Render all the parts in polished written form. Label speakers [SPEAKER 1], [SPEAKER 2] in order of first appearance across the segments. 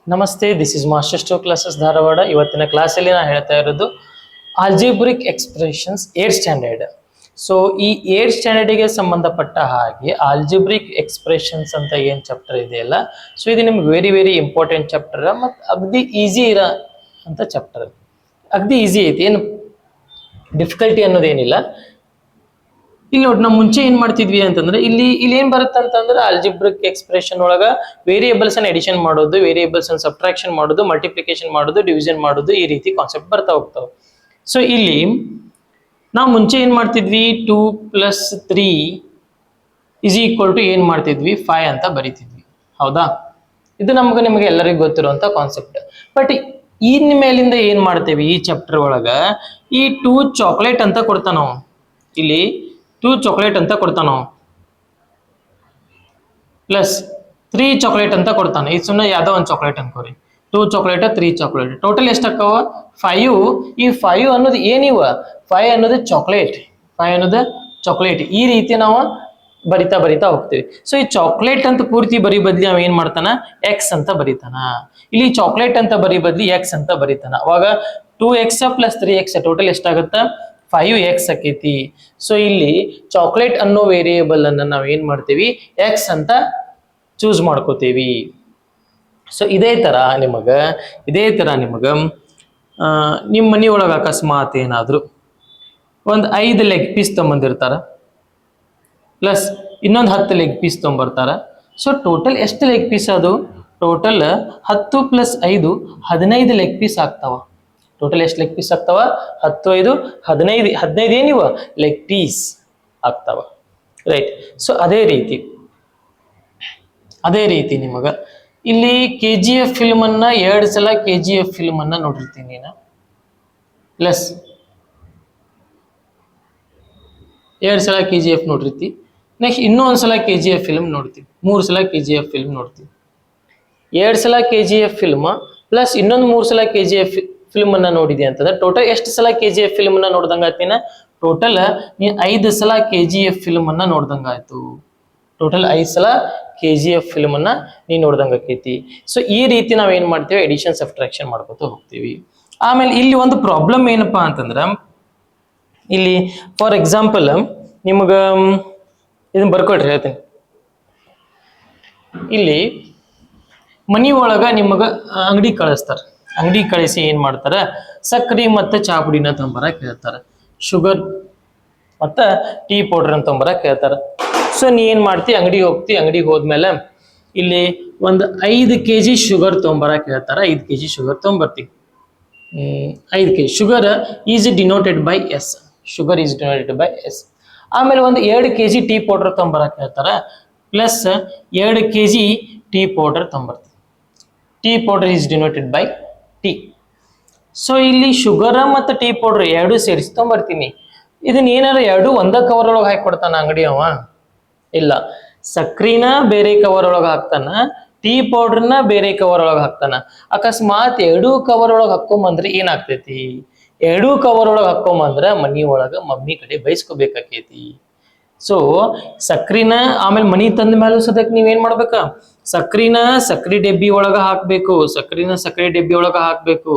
[SPEAKER 1] ನಮಸ್ತೆ, this is master stove classes Dharwad. ಇವತ್ತಿನ ಕ್ಲಾಸಲ್ಲಿ ನಾನು ಹೇಳ್ತಾ ಇರೋದು algebraic expressions 8th standard. So ಈ 8th ಸ್ಟ್ಯಾಂಡರ್ಡಿಗೆ ಸಂಬಂಧಪಟ್ಟ ಹಾಗೆ ಆಲ್ಜಿಬ್ರಿಕ್ ಎಕ್ಸ್ಪ್ರೆಷನ್ಸ್ ಅಂತ ಏನು ಚಾಪ್ಟರ್ ಇದೆಯಲ್ಲ, ಸೊ ಇದು ನಿಮ್ಗೆ ವೆರಿ ವೆರಿ ಇಂಪಾರ್ಟೆಂಟ್ ಚಾಪ್ಟರ್ ಮತ್ತು ಅಗದಿ ಈಸಿ ಇರೋ ಅಂತ ಚಾಪ್ಟರ್. ಅಗದಿ ಈಸಿ ಐತಿ, ಏನು ಡಿಫಿಕಲ್ಟಿ ಅನ್ನೋದೇನಿಲ್ಲ. ಇಲ್ಲಿ ನೋಡಿ, ನಾವು ಮುಂಚೆ ಏನ್ ಮಾಡ್ತಿದ್ವಿ ಅಂತಂದ್ರೆ ಇಲ್ಲಿ ಏನ್ ಬರುತ್ತೆ ಅಂತಂದ್ರೆ ಆಲ್ಜಿಬ್ರಿಕ್ ಎಕ್ಸ್ಪ್ರೆಷನ್ ಒಳಗ ವೇರಿಯೇಬಲ್ಸ್ ಅನ್ನ ಎಡಿಷನ್ ಮಾಡೋದು, ವೇರಿಯೇಬಲ್ಸ್ ಅನ್ನ ಸಬ್ಟ್ರಾಕ್ಷನ್ ಮಾಡೋದು, ಮಲ್ಟಿಪ್ಲಿಕೇಶನ್ ಮಾಡೋದು, ಡಿವಿಷನ್ ಮಾಡೋದು, ಈ ರೀತಿ ಕಾನ್ಸೆಪ್ಟ್ ಬರ್ತಾ ಹೋಗ್ತಾವೆ. ಸೊ ಇಲ್ಲಿ ನಾವು ಮುಂಚೆ ಏನ್ ಮಾಡ್ತಿದ್ವಿ, 2 + 3 = ಏನ್ ಮಾಡ್ತಿದ್ವಿ, 5 ಅಂತ ಬರಿತಿದ್ವಿ. ಹೌದಾ? ಇದು ನಿಮಗೆ ಎಲ್ಲರಿಗೂ ಗೊತ್ತಿರುವಂತ ಕಾನ್ಸೆಪ್ಟ್. ಬಟ್ ಇನ್ ಮೇಲಿಂದ ಏನ್ ಮಾಡ್ತೇವಿ, ಈ ಚಾಪ್ಟರ್ ಒಳಗ ಈ 2 ಚಾಕ್ಲೇಟ್ ಅಂತ ಕೊಡ್ತಾನ ನಾವು. ಇಲ್ಲಿ 2 ಚಾಕ್ಲೇಟ್ ಅಂತ ಕೊಡ್ತಾನ, ಪ್ಲಸ್ 3 ಚಾಕ್ಲೇಟ್ ಅಂತ ಕೊಡ್ತಾನೆ. ಇದು ಸುಮ್ಮನೆ ಯಾವ್ದೋ ಒಂದು ಚಾಕ್ಲೇಟ್ ಅನ್ಕೋರಿ. 2 ಚಾಕ್ಲೇಟ್ 3 ಚಾಕ್ಲೇಟ್ ಟೋಟಲ್ ಎಷ್ಟಾಕ್ಕವ 5. ಈ 5 ಅನ್ನೋದು ಏನಿವ, 5 ಅನ್ನೋದು ಚಾಕ್ಲೇಟ್, 5 ಅನ್ನೋದು ಚಾಕ್ಲೇಟ್. ಈ ರೀತಿ ನಾವು ಬರಿತಾ ಹೋಗ್ತೀವಿ. ಸೊ ಈ ಚಾಕ್ಲೇಟ್ ಅಂತ ಪೂರ್ತಿ ಬರಿ ಬದ್ಲಿ ಅವ ಏನ್ ಮಾಡ್ತಾನ, ಎಕ್ಸ್ ಅಂತ ಬರಿತಾನ. ಇಲ್ಲಿ ಚಾಕ್ಲೇಟ್ ಅಂತ ಬರಿ ಬದ್ಲಿ ಎಕ್ಸ್ ಅಂತ ಬರಿತಾನ. ಅವಾಗ 2x + 3x ಟೋಟಲ್ ಎಷ್ಟಾಗತ್ತ, 5x ಆಕೈತಿ. ಸೊ ಇಲ್ಲಿ ಚಾಕ್ಲೇಟ್ ಅನ್ನೋ ವೇರಿಯೇಬಲ್ ಅನ್ನ ನಾವ್ ಏನ್ ಮಾಡ್ತೀವಿ, ಎಕ್ಸ್ ಅಂತ ಚೂಸ್ ಮಾಡ್ಕೋತೀವಿ. ಸೊ ಇದೇ ತರ ನಿಮಗ ನಿಮ್ಮ ಮನಿಯೊಳಗ ಅಕಸ್ಮಾತ್ ಏನಾದ್ರು ಒಂದು 5 ಲೆಗ್ ಪೀಸ್ ತೊಗೊಂಬಂದಿರ್ತಾರ, ಪ್ಲಸ್ ಇನ್ನೊಂದು 10 ಲೆಗ್ ಪೀಸ್ ತೊಗೊಂಬರ್ತಾರ. ಸೊ ಟೋಟಲ್ ಎಷ್ಟು ಲೆಗ್ ಪೀಸ್ ಅದು, ಟೋಟಲ್ 10 + 5 15 ಲೆಗ್ ಪೀಸ್ ಆಗ್ತಾವ. ಟೋಟಲ್ ಎಷ್ಟು ಲೆಗ್ ಪೀಸ್ ಆಗ್ತಾವ, 10 5 15 ಏನಿವ ಲೆಗ್ ಪೀಸ್ ಆಗ್ತಾವ. ರೈಟ್. ಸೊ ಅದೇ ರೀತಿ ನಿಮಗ ಇಲ್ಲಿ KGF ಫಿಲ್ಮ್ ಅನ್ನ 2 ಸಲ KGF ಫಿಲ್ಮ್ ಅನ್ನ ನೋಡಿರ್ತೀನಿ ನೀನು, ಪ್ಲಸ್ 2 ಸಲ KGF ನೋಡಿರ್ತಿ. ನೆಕ್ಸ್ಟ್ ಇನ್ನೊಂದು ಸಲ KGF ಫಿಲ್ಮ್ ನೋಡ್ತೀವಿ, 3 ಸಲ KGF ಫಿಲ್ಮ್ ನೋಡ್ತೀವಿ. 2 ಸಲ KGF ಫಿಲ್ಮ್ ಪ್ಲಸ್ ಇನ್ನೊಂದು 3 ಸಲ KGF ಫಿಲ್ಮ್ ಅನ್ನ ನೋಡಿದೆ ಅಂತಂದ್ರೆ ಟೋಟಲ್ ಎಷ್ಟು ಸಲ KGF ಫಿಲ್ಮ್ ಅನ್ನ ನೋಡ್ದಂಗ ಆಯ್ತಿನ, ಟೋಟಲ್ ನೀ 5 ಸಲ KGF ಫಿಲ್ಮ್ ಅನ್ನ ನೋಡ್ದಂಗ ಆಯ್ತು. ಟೋಟಲ್ 5 ಸಲ KGF ಫಿಲ್ಮ್ ಅನ್ನ ನೀ ನೋಡ್ದಂಗ ಆಕೈತಿ. ಸೊ ಈ ರೀತಿ ನಾವ್ ಏನ್ ಮಾಡ್ತೇವೆ, ಎಡಿಷನ್ ಸಬ್ಟ್ರಾಕ್ಷನ್ ಮಾಡ್ಕೊತ ಹೋಗ್ತೀವಿ. ಆಮೇಲೆ ಇಲ್ಲಿ ಒಂದು ಪ್ರಾಬ್ಲಮ್ ಏನಪ್ಪಾ ಅಂತಂದ್ರ, ಇಲ್ಲಿ ಫಾರ್ ಎಕ್ಸಾಂಪಲ್ ನಿಮಗ ಇದನ್ನ ಬರ್ಕೊಳ್ರಿ, ಹೇಳ್ತೀನಿ. ಇಲ್ಲಿ ಮನಿ ಒಳಗ ನಿಮಗ ಅಂಗಡಿ ಕಳಿಸ್ತಾರ, ಅಂಗಡಿ ಕಳಿಸಿ ಏನ್ ಮಾಡ್ತಾರ, ಸಕ್ರಿ ಮತ್ತೆ ಚಾ ಪುಡಿನ ತೊಂಬರಕ್ ಹೇಳ್ತಾರ, ಶುಗರ್ ಮತ್ತ ಟೀ ಪೌಡರ್ ಅಂತ ತೊಂಬರಕ್ ಹೇಳ್ತಾರ. ಸೊ ನೀ ಏನ್ ಮಾಡ್ತಿ, ಅಂಗಡಿಗೆ ಹೋಗ್ತಿ. ಅಂಗಡಿಗೆ ಹೋದ್ಮೇಲೆ ಇಲ್ಲಿ ಒಂದು 5 kg ಶುಗರ್ ತೊಂಬರಕ್ ಹೇಳ್ತಾರ. 5 kg ಶುಗರ್ ತೊಂಬರ್ತಿ. 5 kg sugar is denoted by S, sugar is denoted by S. ಆಮೇಲೆ ಒಂದು 2 kg ಟೀ ಪೌಡರ್ ತೊಂಬರಕ್ ಹೇಳ್ತಾರ, ಪ್ಲಸ್ 2 kg ಟೀ ಪೌಡರ್ ತೊಂಬರ್ತಿ. Tea powder is denoted by T. So ಇಲ್ಲಿ ಶುಗರ್ ಮತ್ತು ಟೀ ಪೌಡರ್ 2 ಸೇರಿಸಿ ತೊಂಬರ್ತೀನಿ. ಇದನ್ನ ಏನಾರ 2 ಒಂದ ಕವರ್ ಒಳಗೆ ಹಾಕಿ ಕೊಡ್ತಾನ ಅಂಗಡಿ ಅವ? ಇಲ್ಲ, ಸಕ್ರಿನ ಬೇರೆ ಕವರ್ ಒಳಗೆ ಹಾಕ್ತಾನ, ಟೀ ಪೌಡರ್ನ ಬೇರೆ ಕವರ್ ಒಳಗೆ ಹಾಕ್ತಾನ. ಅಕಸ್ಮಾತ್ 2 ಕವರ್ ಒಳಗೆ ಹಾಕೊಂಬಂದ್ರೆ ಏನಾಗ್ತೈತಿ, 2 ಕವರ್ ಒಳಗೆ ಹಾಕೊಂಬಂದ್ರ ಮನಿ ಒಳಗ ಮಮ್ಮಿ ಕಡೆ ಬೈಸ್ಕೋಬೇಕಾಕೈತಿ. ಸೊ ಸಕ್ರಿನ ಆಮೇಲೆ ಮನಿ ತಂದ ಮೇಲೆ ಸದಕ್ ನೀವೇನ್ ಮಾಡ್ಬೇಕ, ಸಕ್ರಿನ ಸಕ್ರಿ ಡಬ್ಬಿ ಒಳಗ ಹಾಕ್ಬೇಕು, ಸಕ್ರಿ ಡಬ್ಬಿ ಒಳಗ ಹಾಕ್ಬೇಕು,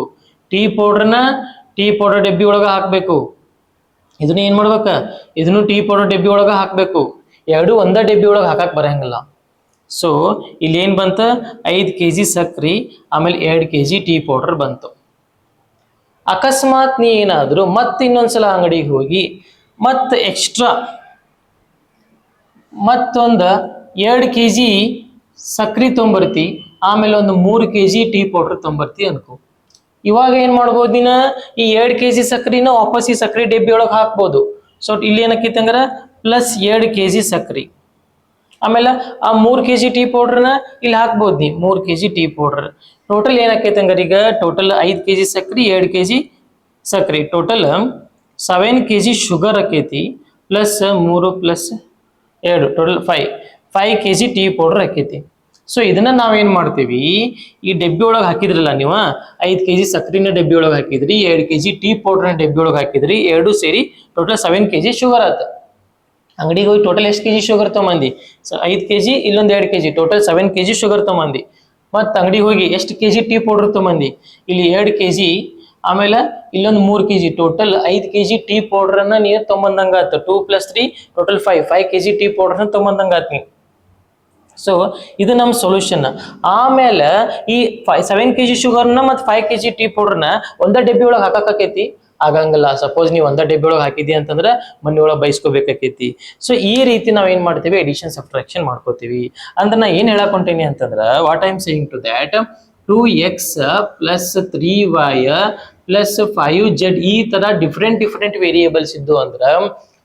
[SPEAKER 1] ಟೀ ಪೌಡರ್ ಡಬ್ಬಿ ಒಳಗ ಹಾಕ್ಬೇಕು. ಇದನ್ನ ಏನ್ ಮಾಡ್ಬೇಕ, ಇದನ್ನು ಟೀ ಪೌಡರ್ ಡಬ್ಬಿ ಒಳಗ ಹಾಕ್ಬೇಕು. 2 ಒಂದ ಡಬ್ಬಿ ಒಳಗೆ ಹಾಕಕ್ ಬರಂಗಿಲ್ಲ. ಸೊ ಇಲ್ಲಿ ಏನ್ ಬಂತ, 5 kg ಸಕ್ರಿ ಆಮೇಲೆ 2 kg ಟೀ ಪೌಡರ್ ಬಂತು. ಅಕಸ್ಮಾತ್ ನೀ ಏನಾದ್ರು ಮತ್ತೆ ಇನ್ನೊಂದ್ಸಲ ಅಂಗಡಿಗೆ ಹೋಗಿ ಮತ್ತೆ ಎಕ್ಸ್ಟ್ರಾ ಮತ್ತೊಂದು 2 kg ಸಕ್ರಿ ತೊಂಬರ್ತಿ, ಆಮೇಲೆ ಒಂದು 3 kg ಟೀ ಪೌಡರ್ ತೊಂಬರ್ತಿ ಅನ್ಕೋ. ಇವಾಗ ಏನ್ ಮಾಡ್ಬೋದು, ನೀನ ಈ 2 kg ಸಕ್ರಿನ ವಾಪಸ್ ಈ ಸಕ್ರಿ ಡಬ್ಬಿ ಒಳಗೆ ಹಾಕ್ಬೋದು. ಸೊ ಇಲ್ಲಿ ಏನಕ್ಕೈತಿ ಅಂದ್ರ ಪ್ಲಸ್ 2 kg ಸಕ್ರಿ, ಆಮೇಲೆ ಆ 3 kg ಟೀ ಪೌಡರ್ನ ಇಲ್ಲಿ ಹಾಕ್ಬೋದು ನೀ, 3 kg ಟೀ ಪೌಡರ್. ಟೋಟಲ್ ಏನಕ್ಕೈತಿ ಹಂಗಾರ, ಈಗ ಟೋಟಲ್ 5 kg ಸಕ್ರಿ 2 kg ಸಕ್ರಿ, ಟೋಟಲ್ 7 kg ಶುಗರ್ ಆಕೈತಿ, plus 3 + 2 total 5 kg tea powder ಆಕೈತಿ. ಸೊ ಇದನ್ನ ನಾವೇನ್ ಮಾಡ್ತೀವಿ, ಈ ಡಬ್ಬಿ ಒಳಗೆ ಹಾಕಿದ್ರಲ್ಲ ನೀವು, 5 kg ಸಕ್ರಿನ ಡಬ್ಬಿ ಒಳಗೆ ಹಾಕಿದ್ರಿ, 2 kg ಟೀ ಪೌಡರ್ನ ಡಬ್ಬಿ ಒಳಗೆ ಹಾಕಿದ್ರಿ, 2 ಸೇರಿ ಟೋಟಲ್ 7 kg ಶುಗರ್ ಆತ. ಅಂಗಡಿಗೆ ಹೋಗಿ ಟೋಟಲ್ ಎಷ್ಟು kg ಶುಗರ್ ತೊಗೊಂಬಂದಿ, 5 kg ಇಲ್ಲೊಂದು 2 kg ಟೋಟಲ್ 7 kg ಶುಗರ್ ತೊಗೊಂಬಂದಿ. ಮತ್ತ ಅಂಗಡಿಗೆ ಹೋಗಿ ಎಷ್ಟು ಕೆಜಿ ಟೀ ಪೌಡರ್ ತಗೊಂಬಂದಿ, ಇಲ್ಲಿ 2 kg, ಆಮೇಲೆ ಇಲ್ಲೊಂದು 3 kg, total 5 kg tea powder ಅನ್ನ ನೀನು ತಗೊಂಬಂದಂಗ ಆತ. 2 + 3 ಟೋಟಲ್ 5 kg ಟೀ ಪೌಡರ್ ಅನ್ನ ತಗೊಂಬಂದಂಗ ಆತ ನೀ. ಸೊ ಇದು ನಮ್ಮ ಸೊಲ್ಯೂಷನ್. ಆಮೇಲೆ ಈ 7 kg ಶುಗರ್ನ ಮತ್ತು 5 kg ಟೀ ಪೌಡರ್ನ ಒಂದ ಡಬ್ಬಿ ಒಳಗೆ ಹಾಕಾಕೈತಿ, ಆಗಂಗಿಲ್ಲ. ಸಪೋಸ್ ನೀವು ಒಂದ ಡಬ್ಬಿ ಒಳಗೆ ಹಾಕಿದಿ ಅಂತಂದ್ರೆ ಮನೆ ಒಳಗೆ ಬೈಸ್ಕೋಬೇಕಾಕೈತಿ. ಸೊ ಈ ರೀತಿ ನಾವ್ ಏನ್ ಮಾಡ್ತೀವಿ, ಎಡಿಷನ್ ಸಬ್ಟ್ರಾಕ್ಷನ್ ಮಾಡ್ಕೋತೀವಿ. ಅಂದ್ರೆ ನಾ ಏನ್ ಹೇಳಕ್ ಹೊಂಟೀನಿ ಅಂತಂದ್ರ, what I am saying to that 2x + 3y + 5z ಈ ತರ ಡಿಫ್ರೆಂಟ್ ವೇರಿಯೇಬಲ್ಸ್ ಇದ್ದು ಅಂದ್ರ,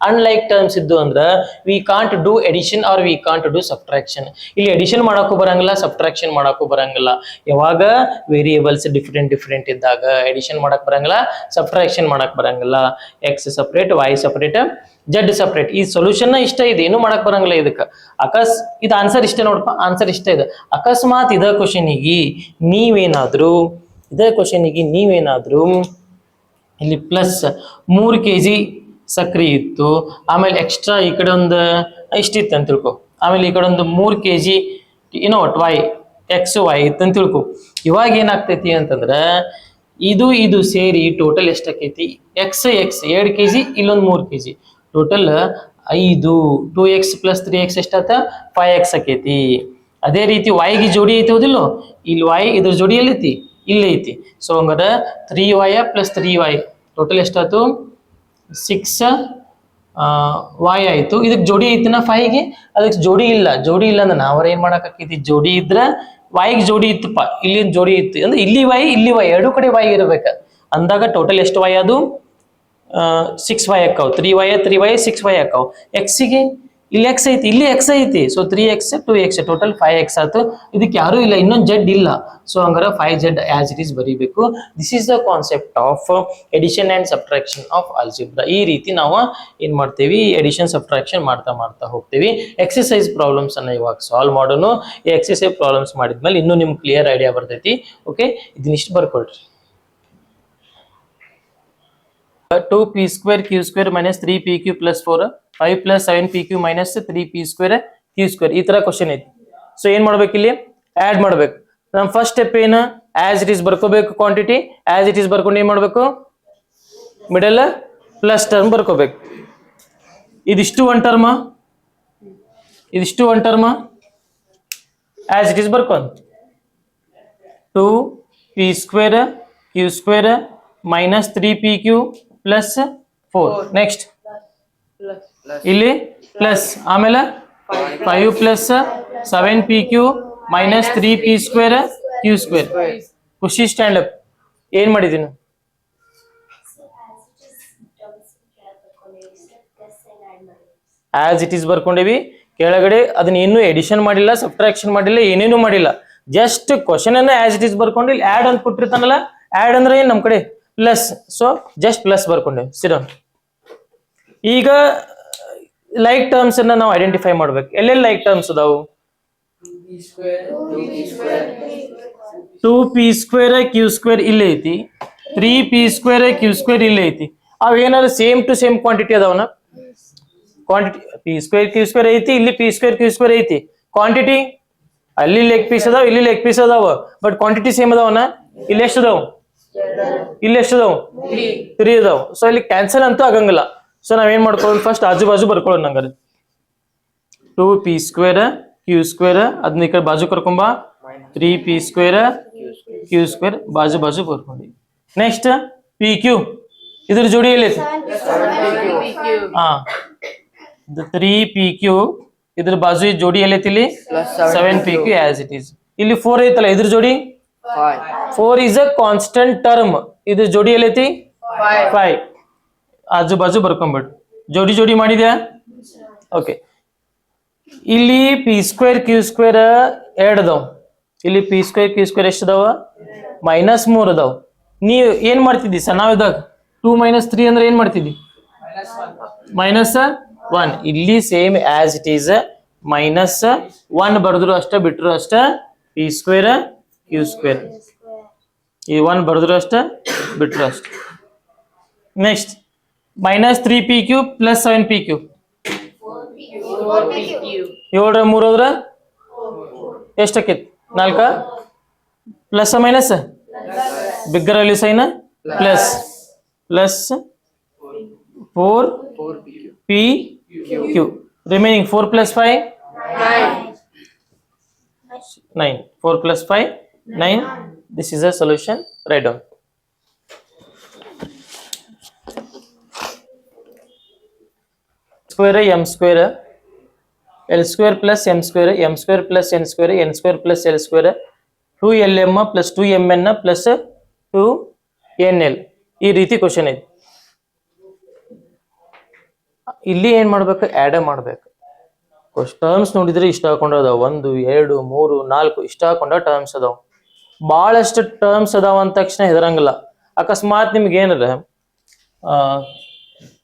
[SPEAKER 1] ಅನ್ಲೈಕ್ ಟರ್ಮ್ಸ್ ಇದ್ದು ಅಂದ್ರ we can't do addition or we can't do subtraction. ಇಲ್ಲಿ ಎಡಿಷನ್ ಮಾಡಕ್ಕೂ ಬರಂಗಿಲ್ಲ, ಸಬ್ಟ್ರಾಕ್ಷನ್ ಮಾಡಕ್ಕೂ ಬರಂಗಿಲ್ಲ. ಯಾವಾಗ ವೇರಿಯೇಬಲ್ಸ್ ಡಿಫ್ರೆಂಟ್ ಇದ್ದಾಗ ಎಡಿಷನ್ ಮಾಡಕ್ ಬರಂಗಿಲ್ಲ, ಸಬ್ಟ್ರಾಕ್ಷನ್ ಮಾಡಕ್ ಬರಂಗಿಲ್ಲ. X separate, y separate, z separate. ಈ ಸೊಲ್ಯೂಷನ್ ಇಷ್ಟ ಇದೆ, ಏನು ಮಾಡಕ್ ಬರಂಗಿಲ್ಲ ಇದಕ್ಕೆ. ಇದು ಆನ್ಸರ್ ಇಷ್ಟೇ ನೋಡಪ್ಪ, ಆನ್ಸರ್ ಇಷ್ಟ ಇದೆ. ಅಕಸ್ಮಾತ್ ಇದ ಕ್ವಶನಿಗೆ ನೀವೇನಾದ್ರೂ ಇಲ್ಲಿ ಪ್ಲಸ್ 3 kg ಸಕ್ರಿ ಇತ್ತು, ಆಮೇಲೆ ಎಕ್ಸ್ಟ್ರಾ ಈ ಕಡೆ ಒಂದು ಇಷ್ಟಿತ್ತು ಅಂತ ತಿಳ್ಕೊ, ಆಮೇಲೆ ಈ ಕಡೆ ಒಂದು 3 kg ವೈ ಎಕ್ಸ್ ವೈ ಇತ್ತು ಅಂತ ತಿಳ್ಕೊ. ಇವಾಗ ಏನಾಗ್ತೈತಿ ಅಂತಂದ್ರ ಇದು ಸೇರಿ ಟೋಟಲ್ ಎಷ್ಟಾಕೈತಿ, ಎಕ್ಸ್ 2 kg, ಇಲ್ಲೊಂದು 3 kg, total 5. 2x + 3x ಎಷ್ಟಾತ, 5x ಆಕೈತಿ. ಅದೇ ರೀತಿ ವೈಗೆ ಜೋಡಿ ಐತಿ ಹೌದಿಲ್ಲೋ, ಇಲ್ಲಿ ವೈ ಇದ್ರ ಜೋಡಿ ಎಲ್ಲೈತಿ, ಇಲ್ಲಿ ಐತಿ. ಸೊ ಹಂಗಾರ 3y + 3y ಟೋಟಲ್ ಎಷ್ಟಾಯ್ತು, 6y ಆಯ್ತು. ಇದಕ್ಕೆ ಜೋಡಿ ಐತಿನ 5ಗೆ, ಅದಕ್ಕೆ ಜೋಡಿ ಇಲ್ಲ ಅಂದ್ರೆ ನಾವ್ರ ಏನ್ ಮಾಡಾಕೈತಿ, ಜೋಡಿ ಇದ್ರ ವೈಗೆ ಜೋಡಿ ಇತ್ತಪ್ಪ, ಇಲ್ಲಿ ಜೋಡಿ ಇತ್ತು ಅಂದ್ರೆ ಇಲ್ಲಿ ವೈ ಎರಡು ಕಡೆ ವೈ ಇರ್ಬೇಕ ಅಂದಾಗ ಟೋಟಲ್ ಎಷ್ಟು ವೈ, ಅದು 6y ಆಕಾವ್. 3y 6y ಆಕಾವ್. ಎಕ್ಸಿಗೆ ಇಲ್ಲಿ ಎಕ್ಸ್ ಐತಿ, ಇಲ್ಲಿ ಎಕ್ಸ್ ಐತಿ. So 3x 2x total 5x ಆಯ್ತು. ಇದಕ್ಕೆ ಯಾರು ಇಲ್ಲ, ಇನ್ನೊಂದು ಜೆಡ್ ಇಲ್ಲ. ಸೊ ಹಂಗಾರ 5z ಆಸ್ ಇಟ್ ಈಸ್ ಬರೀಬೇಕು. This is the concept of addition and subtraction of algebra. ಈ ರೀತಿ ನಾವು ಏನ್ ಮಾಡ್ತೇವಿ, ಎಡಿಷನ್ ಸಬ್ಟ್ರಾಕ್ಷನ್ ಮಾಡ್ತಾ ಹೋಗ್ತೇವಿ. ಎಕ್ಸರ್ಸೈಸ್ ಪ್ರಾಬ್ಲಮ್ಸ್ ಅನ್ನ ಇವಾಗ ಸಾಲ್ವ್ ಮಾಡೋಣ. ಈ ಎಕ್ಸರ್ಸೈಸ್ ಪ್ರಾಬ್ಲಮ್ಸ್ ಮಾಡಿದ್ಮೇಲೆ ಇನ್ನೂ ನಿಮ್ಗೆ ಕ್ಲಿಯರ್ ಐಡಿಯಾ ಬರ್ತೈತಿ. Okay, ಇದನ್ನಿಷ್ಟು ಬರ್ಕೊಳ್ರಿ. 2p² q² - 3pq + 4 5 + 7pq - 3p² q². ಈ ತರ ಕ್ವಶನ್ ಐತಿ. ಸೊ ಏನ್ ಮಾಡ್ಬೇಕು, ಇಲ್ಲಿ ಆಡ್ ಮಾಡ್ಬೇಕು. ನಮ್ ಫಸ್ಟ್ ಸ್ಟೆಪ್ ಏನು, ಆಸ್ ಇಟ್ ಈಸ್ ಬರ್ಕೋಬೇಕು. ಕ್ವಾಂಟಿಟಿ ಆಸ್ ಇಟ್ ಈಸ್ ಬರ್ಕೊಂಡು ಏನ್ ಮಾಡ್ಬೇಕು, ಮಿಡಲ್ ಪ್ಲಸ್ ಟರ್ಮ್ ಬರ್ಕೋಬೇಕು. ಇದಿಷ್ಟು one term as it is ಬರ್ಕೊಂಡು 2p² q² - 3pq + 4. ನೆಕ್ಸ್ಟ್ ಇಲ್ಲಿ ಪ್ಲಸ್, ಆಮೇಲೆ 5 + 7pq - 3p² q². ಖುಷಿ ಸ್ಟ್ಯಾಂಡ್ ಅಪ್. ಏನ್ ಮಾಡಿದೀನಿ, ಆಸ್ ಇಟ್ ಈಸ್ ಬರ್ಕೊಂಡೇವಿ. ಕೆಳಗಡೆ ಅದನ್ನ ಏನು ಎಡಿಷನ್ ಮಾಡಿಲ್ಲ, ಸಬ್ಟ್ರಾಕ್ಷನ್ ಮಾಡಿಲ್ಲ, ಏನೇನು ಮಾಡಿಲ್ಲ. ಜಸ್ಟ್ ಕ್ವಶನ್ ಅನ್ನ ಆಸ್ ಇಟ್ ಈಸ್ ಬರ್ಕೊಂಡು ಇಲ್ಲಿ ಆಡ್ ಅಂತ ಕೊಟ್ಟಿರ್ತಾನಲ್ಲ, ಆಡ್ ಅಂದ್ರೆ ಏನ್ ನಮ್ ಕಡೆ ಪ್ಲಸ್. ಸೊ ಜಸ್ಟ್ ಪ್ಲಸ್ ಬರ್ಕೊಂಡೇವಿ. ಸಿಡನ್ ಈಗ ಲೈಕ್ ಟರ್ಮ್ಸ್ ಅನ್ನ ನಾವು ಐಡೆಂಟಿಫೈ ಮಾಡ್ಬೇಕು. ಎಲ್ಲೆಲ್ಲಿ ಲೈಕ್ ಟರ್ಮ್ಸ್ ಅದಾವು, 2p² q² ಇಲ್ಲಿ ಐತಿ, 3p² q² ಇಲ್ಲಿ ಐತಿ. ಅವ್ ಏನಾದ್ರು ಸೇಮ್ ಟು ಸೇಮ್ ಕ್ವಾಂಟಿಟಿ ಅದಾವನ, ಕ್ವಾಂಟಿಟಿ p² q² ಐತಿ, ಇಲ್ಲಿ p² q² ಐತಿ. ಕ್ವಾಂಟಿಟಿ ಅಲ್ಲಿ ಲೆಗ್ ಪೀಸ್ ಅದಾವ, ಇಲ್ಲಿ ಲೆಗ್ ಪೀಸ್ ಅದಾವ, ಬಟ್ ಕ್ವಾಂಟಿಟಿ ಸೇಮ್ ಅದಾವನ. ಇಲ್ಲಿ ಎಷ್ಟು ಅದಾವ, ಇಲ್ಲಿ ಎಷ್ಟು ಅದಾವ, 3 ಅದಾವ. ಸೊ ಇಲ್ಲಿ ಕ್ಯಾನ್ಸಲ್ ಅಂತೂ ಆಗಂಗಿಲ್ಲ. ಸೊ ನಾವೇನ್ ಮಾಡ್ಕೊಳ್ಳೋದು, ಫಸ್ಟ್ ಆಜು ಬಾಜು ಬರ್ಕೊಳ್ಳೋದು. ನಂಗಾರೆ 2p² q² ಅದನ್ನ ಈ ಕಡೆ ಬಾಜು ಕರ್ಕೊಂಬ, 3p² q² ಬಾಜು ಬರ್ಕೊಂಡಿ. ನೆಕ್ಸ್ಟ್ pq ಇದ್ರ ಜೋಡಿ ಎಲ್ಲಿ 3pq ಇದ್ರ ಬಾಜು ಜೋಡಿ ಎಲ್ಲೈತಿ, ಇಲ್ಲಿ 7pq ಆಸ್ ಇಟ್ ಈಸ್. ಇಲ್ಲಿ 4 ಐತಲ್ಲ, ಇದ್ರ ಜೋಡಿ 4 is a constant term. ಇದ್ರ ಜೋಡಿ ಎಲ್ಲೈತಿ 5. ಆಜು ಬಾಜು ಬರ್ಕೊಂಡ್ಬಿಡು, ಜೋಡಿ ಮಾಡಿದ್ಯಾ. ಓಕೆ, ಇಲ್ಲಿ p² q² 2 ಅದಾವ, ಇಲ್ಲಿ p² q² ಎಷ್ಟು ಅದಾವ, -3 ಅದಾವ. ನೀವ್ ಏನ್ ಮಾಡ್ತಿದ್ದಿ ಸಣ್ಣವಿದ್ದಾಗ, 2 - 3 ಅಂದ್ರೆ ಏನ್ ಮಾಡ್ತಿದ್ದಿ, -1. ಇಲ್ಲಿ ಸೇಮ್ ಆಸ್ ಇಟ್ ಈಸ್ -1 ಬರೆದ್ರು ಅಷ್ಟ, ಬಿಟ್ರು ಅಷ್ಟ. p² q² ಈ 1 ಬರೆದ್ರು ಅಷ್ಟ, ಬಿಟ್ರು ಅಷ್ಟ. Next -3pq + 7pq 7 3 ಎಷ್ಟಕ್ಕೈತಿ, 4. Plus minus bigger value sign plus plus 4 p remaining 4 plus 5 9 4 plus 5 9 this is a solution. Write down. Square m square l square plus m square plus n square plus l square 2lm plus 2mn plus 2nl ಈ ರೀತಿ question ಐತಿ. ಇಲ್ಲಿ ಏನ್ ಮಾಡ್ಬೇಕು, add ಮಾಡ್ಬೇಕು. Terms ನೋಡಿದ್ರೆ ಇಷ್ಟ ಹಾಕೊಂಡದಾವ 1 2 3 4 ಇಷ್ಟ ಹಾಕೊಂಡ ಟರ್ಮ್ಸ್ ಅದಾವ. ಬಹಳಷ್ಟು ಟರ್ಮ್ಸ್ ಅದಾವ ಅಂದ ತಕ್ಷಣ ಹೆದರಂಗಿಲ್ಲ. ಅಕಸ್ಮಾತ್ ನಿಮ್ಗೆ ಏನಾರ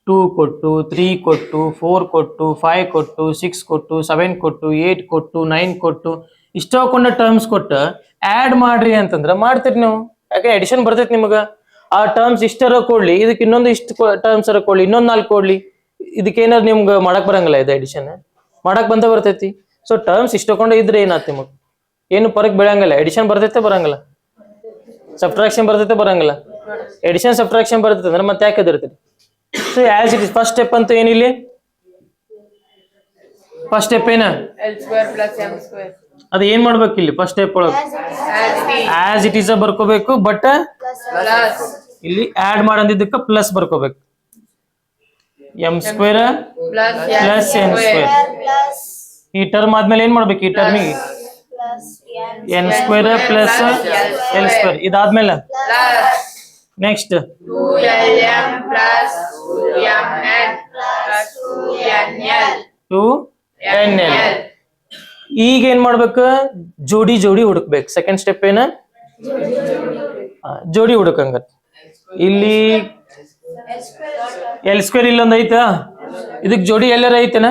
[SPEAKER 1] 2 ಕೊಟ್ಟು 3 ಕೊಟ್ಟು 4 ಕೊಟ್ಟು 5 ಕೊಟ್ಟು 6 ಕೊಟ್ಟು 7 ಕೊಟ್ಟು 8 ಕೊಟ್ಟು 9 ಕೊಟ್ಟು ಇಷ್ಟ ಹಾಕೊಂಡ ಟರ್ಮ್ಸ್ ಕೊಟ್ಟು ಆಡ್ ಮಾಡ್ರಿ ಅಂತಂದ್ರ ಮಾಡ್ತೀರಿ ನೀವು. ಯಾಕೆ ಅಡಿಷನ್ ಬರ್ತೈತಿ ನಿಮಗ. ಆ ಟರ್ಮ್ಸ್ ಇಷ್ಟರ ಕೊಡ್ಲಿ, ಇದಕ್ಕೆ ಇನ್ನೊಂದು ಇಷ್ಟು ಟರ್ಮ್ಸ್ ಅರ ಕೊಡ್ಲಿ, ಇನ್ನೊಂದು 4 ಕೊಡ್ಲಿ, ಇದಕ್ಕೇನಾದ್ರು ನಿಮ್ಗೆ ಮಾಡಕ್ ಬರಂಗಿಲ್ಲ. ಇದು ಅಡಿಷನ್ ಮಾಡಕ್ ಬಂದ ಬರ್ತೈತಿ. ಸೊ ಟರ್ಮ್ಸ್ ಇಷ್ಟಕೊಂಡೆ ಇದ್ರೆ ಏನಾತ್ ನಿಮಗ್ ಏನು ಪರಕ್ ಬೆಳಂಗಿಲ್ಲ. ಎಡಿಷನ್ ಬರ್ತೈತೆ ಬರಂಗಿಲ್ಲ, ಸಬ್ಟ್ರಾಕ್ಷನ್ ಬರ್ತೈತೆ ಬರಂಗಿಲ್ಲ. ಎಡಿಷನ್ ಸಬ್ಟ್ರಾಕ್ಷನ್ ಬರ್ತೈತೆ ಅಂದ್ರೆ ಮತ್ತೆ ಯಾಕೆ ಎದಿರ್ತೀರಿ. So as it is first step ಅಂತ ಏನಿಲ್ಲಿ, ಫಸ್ಟ್ ಸ್ಟೆಪ್ ಏನ ಅದು ಏನ್ ಮಾಡ್ಬೇಕು ಇಲ್ಲಿ ಫಸ್ಟ್ ಸ್ಟೆಪ್ ಒಳಗೆ ಆಸ್ ಇಟ್ ಈಸ್ ಬರ್ಕೋಬೇಕು. ಬಟ್ ಇಲ್ಲಿ ಆಡ್ ಮಾಡಂದಿದ್ದಕ್ಕೆ ಪ್ಲಸ್ ಬರ್ಕೋಬೇಕು. m square plus n square. ಈ ಟರ್ಮ್ ಆದ್ಮೇಲೆ ಏನ್ ಮಾಡ್ಬೇಕು, ಈ ಟರ್ಮಿಗೆ n square plus l square. ಇದಾದ್ಮೇಲೆ next
[SPEAKER 2] 2lm plus 2mn plus
[SPEAKER 1] 2nl. ಈಗ ಏನ್ ಮಾಡ್ಬೇಕು, ಜೋಡಿ ಜೋಡಿ ಹುಡುಕ್ಬೇಕು. ಸೆಕೆಂಡ್ ಸ್ಟೆಪ್ ಏನ, ಜೋಡಿ ಹುಡುಕಂಗ. ಇಲ್ಲಿ ಎಲ್ ಸ್ಕ್ವೇರ್ ಇಲ್ಲೊಂದ್ ಐತ, ಇದಕ್ ಜೋಡಿ ಎಲ್ಲರ ಐತೆನ,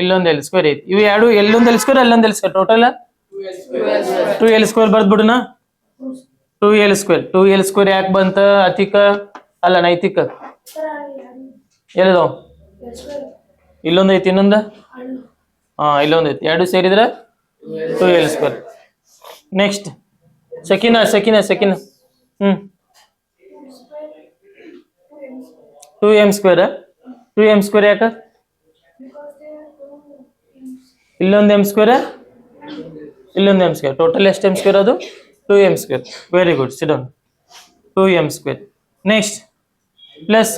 [SPEAKER 1] ಇಲ್ಲೊಂದ್ ಎಲ್ ಸ್ಕ್ವೇರ್ ಐತಿ. ಇವು ಎರಡು ಎಲ್ಲೊಂದ್ ಎಲ್ ಸ್ಕ್ವೇರ್ ಅಲ್ಲೊಂದ್ L square, total 2l square ಬರ್ದ್ ಬಿಡುನ. 2l ಸ್ಕ್ವೇರ್ 2l ಸ್ಕ್ವೇರ್ ಯಾಕೆ ಬಂತ, ಅತಿಕ ಅಲ್ಲ ನೈತಿಕ. ಎಲ್ಲದಾವ್, ಇಲ್ಲೊಂದ್ ಐತಿ, ಇನ್ನೊಂದ ಇಲ್ಲೊಂದ್ ಐತಿ, ಎರಡು ಸೇರಿದ್ರೆ 2l ಸ್ಕ್ವೇರ್. ನೆಕ್ಸ್ಟ್ ಸೆಕಿನ 2m ಸ್ಕ್ವೇರ್. 2m ಸ್ಕ್ವೇರ್ ಯಾಕ, ಇಲ್ಲೊಂದು m ಸ್ಕ್ವೇರ್ ಇಲ್ಲೊಂದು m ಸ್ಕ್ವೇರ್, ಟೋಟಲ್ ಎಷ್ಟು m ಸ್ಕ್ವೇರ್ ಅದು 2m square. Very good, sit down. 2m square. Next plus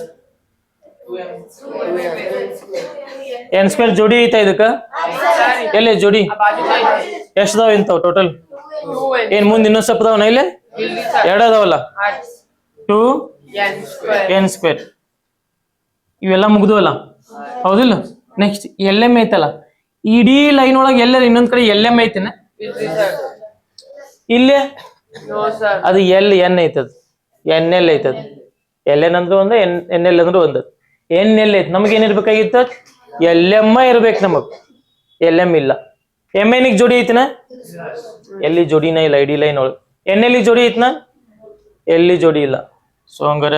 [SPEAKER 1] n square ಜೋಡಿ ಐತಾ ಇದಕ್ಕ, ಎಲ್ಲಿ ಜೋಡಿ ಎಷ್ಟದಾವ ಇಂತಾವ ಟೋಟಲ್, ಏನ್ ಮುಂದೆ ಇನ್ನೊಂದ್ ಸ್ವಲ್ಪ ಅದಾವನ, ಇಲ್ಲಿ ಎರಡು ಅದಾವಲ್ಲ, 2n ಸ್ಕ್ವೇರ್. ಇವೆಲ್ಲ ಮುಗ್ದವಲ್ಲ, ಹೌದಿಲ್ಲ. ನೆಕ್ಸ್ಟ್ LM ಐತಲ್ಲ, ಇಡೀ ಲೈನ್ ಒಳಗೆ ಎಲ್ಲರ ಇನ್ನೊಂದ್ ಕಡೆ LM ಐತೆನ, ಇಲ್ಲಿ ಅದು N ಐತದ, NL ಐತದ. LN ಅಂದ್ರೆ ಒಂದು, NL ಅಂದ್ರೆ ಒಂದು. NL ಐತಿ, ನಮ್ಗೆ ಏನಿರ್ಬೇಕಾಗಿತ್ತು, LM ಇರ್ಬೇಕು ನಮಗ್. LM ಇಲ್ಲ. MN ಜೋಡಿ ಐತಿನ, ಎಲ್ಲಿ ಜೋಡಿನ ಇಲ್ಲ ಇಡೀ ಲೈನ್ ಒಳಗೆ. NL ಜೋಡಿ ಐತಿನ, ಎಲ್ಲಿ ಜೋಡಿ ಇಲ್ಲ. ಸೊ ಹಂಗಾರ